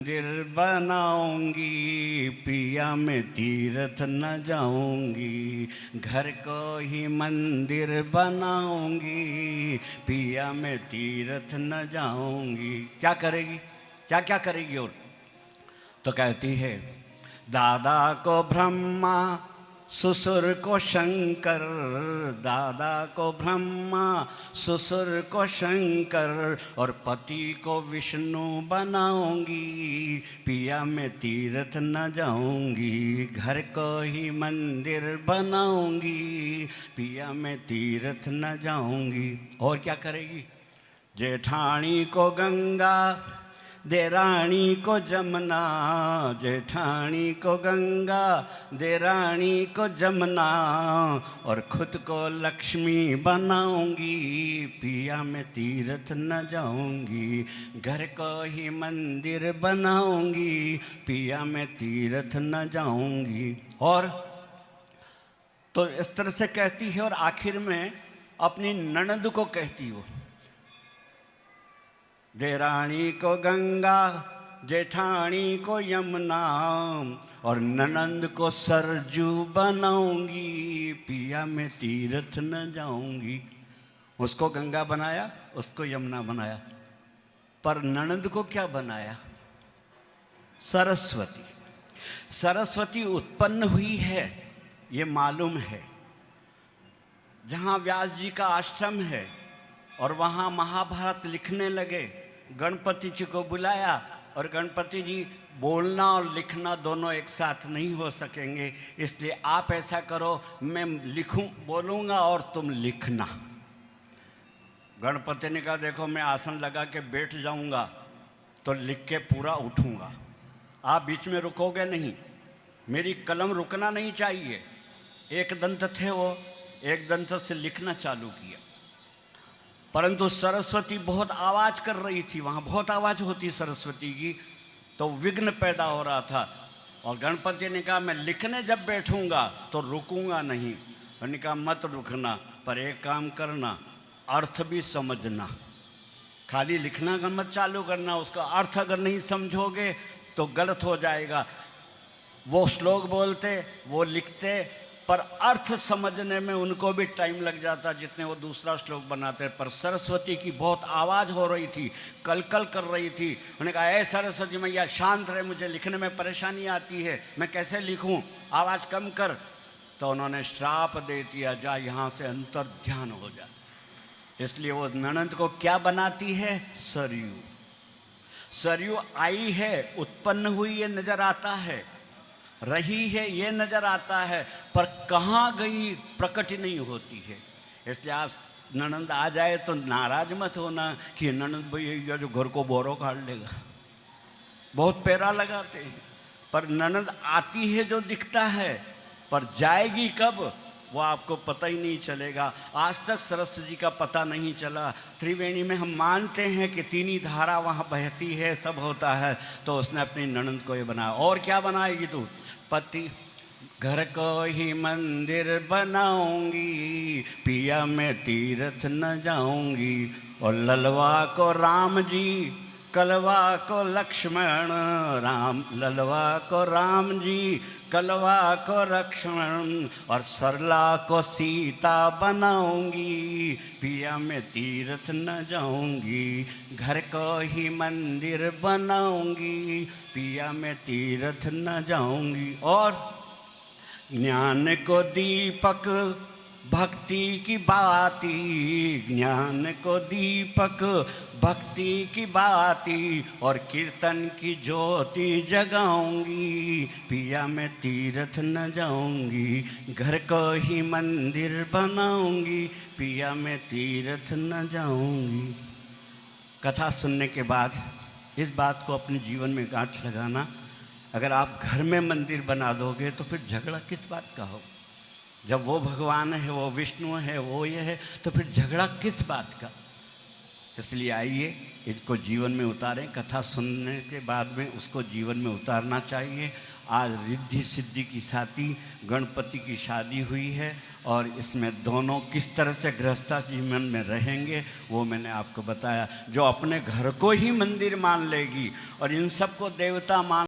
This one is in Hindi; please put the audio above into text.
मंदिर बनाऊंगी, पिया मैं तीर्थ न जाऊंगी। घर को ही मंदिर बनाऊंगी, पिया मैं तीर्थ न जाऊंगी। क्या करेगी, क्या क्या करेगी? और तो कहती है, दादा को ब्रह्मा, ससुर को शंकर, दादा को ब्रह्मा, ससुर को शंकर, और पति को विष्णु बनाऊंगी, पिया मैं तीर्थ न जाऊंगी। घर को ही मंदिर बनाऊंगी, पिया मैं तीर्थ न जाऊंगी। और क्या करेगी? जेठानी को गंगा, देरानी को जमुना, जेठानी को गंगा, देरानी को जमुना, और खुद को लक्ष्मी बनाऊंगी, पिया मैं तीर्थ न जाऊंगी। घर को ही मंदिर बनाऊंगी, पिया मैं तीर्थ न जाऊंगी। और तो इस तरह से कहती है, और आखिर में अपनी ननद को कहती हो, देरानी को गंगा, जेठानी को यमुना, और ननंद को सरजू बनाऊंगी, पिया मैं तीर्थ न जाऊंगी। उसको गंगा बनाया, उसको यमुना बनाया, पर ननंद को क्या बनाया? सरस्वती। सरस्वती उत्पन्न हुई है, ये मालूम है। जहाँ व्यास जी का आश्रम है और वहाँ महाभारत लिखने लगे, गणपति जी को बुलाया, और गणपति जी, बोलना और लिखना दोनों एक साथ नहीं हो सकेंगे, इसलिए आप ऐसा करो, मैं लिखूं, बोलूँगा और तुम लिखना। गणपति ने कहा, देखो मैं आसन लगा के बैठ जाऊँगा तो लिख के पूरा उठूँगा, आप बीच में रुकोगे नहीं, मेरी कलम रुकना नहीं चाहिए। एक दंत थे वो, एक दंत से लिखना चालू किया, परंतु सरस्वती बहुत आवाज़ कर रही थी, वहाँ बहुत आवाज़ होती सरस्वती की, तो विघ्न पैदा हो रहा था। और गणपति ने कहा, मैं लिखने जब बैठूंगा तो रुकूंगा नहीं। उन्होंने कहा, मत रुकना, पर एक काम करना, अर्थ भी समझना। खाली लिखना का मत चालू करना, उसका अर्थ अगर नहीं समझोगे तो गलत हो जाएगा। वो श्लोक बोलते, वो लिखते, पर अर्थ समझने में उनको भी टाइम लग जाता जितने वो दूसरा श्लोक बनाते। पर सरस्वती की बहुत आवाज़ हो रही थी, कलकल कर रही थी। उन्होंने कहा, ऐ सरस्वती मैया शांत रहे, मुझे लिखने में परेशानी आती है, मैं कैसे लिखूं, आवाज़ कम कर। तो उन्होंने श्राप दे दिया, जा यहाँ से अंतर ध्यान हो जा। इसलिए वो ननंद को क्या बनाती है? सरयू। सरयू आई है, उत्पन्न हुई ये नजर आता है, रही है ये नजर आता है, पर कहाँ गई प्रकट नहीं होती है। इसलिए आप ननंद आ जाए तो नाराज मत होना कि ननंद भैया जो घर को बोरो काट लेगा, बहुत पैरा लगाते हैं। पर ननंद आती है जो दिखता है, पर जाएगी कब वो आपको पता ही नहीं चलेगा। आज तक सरस्वती जी का पता नहीं चला। त्रिवेणी में हम मानते हैं कि तीन ही धारा वहाँ बहती है, सब होता है, तो उसने अपनी ननंद को ये बनाया। और क्या बनाएगी तू? पति, घर को ही मंदिर बनाऊंगी, पिया मैं तीर्थ न जाऊंगी। और ललवा को राम जी, कलवा को लक्ष्मण, राम ललवा को राम जी, कलवा को लक्ष्मण, और सरला को सीता बनाऊंगी, पिया मैं तीर्थ न जाऊंगी। घर को ही मंदिर बनाऊंगी, पिया मैं तीर्थ न जाऊंगी। और ज्ञान को दीपक, भक्ति की बाती, ज्ञान को दीपक, भक्ति की बाती, और कीर्तन की ज्योति जगाऊंगी, पिया मैं तीर्थ न जाऊंगी। घर को ही मंदिर बनाऊंगी, पिया मैं तीर्थ न जाऊंगी। कथा सुनने के बाद इस बात को अपने जीवन में गांठ लगाना, अगर आप घर में मंदिर बना दोगे तो फिर झगड़ा किस बात का हो? जब वो भगवान है, वो विष्णु है, वो ये है, तो फिर झगड़ा किस बात का? इसलिए आइए इसको जीवन में उतारें। कथा सुनने के बाद में उसको जीवन में उतारना चाहिए। आज रिद्धि सिद्धि की साथी गणपति की शादी हुई है और इसमें दोनों किस तरह से गृहस्था जीवन में रहेंगे वो मैंने आपको बताया। जो अपने घर को ही मंदिर मान लेगी और इन सबको देवता मान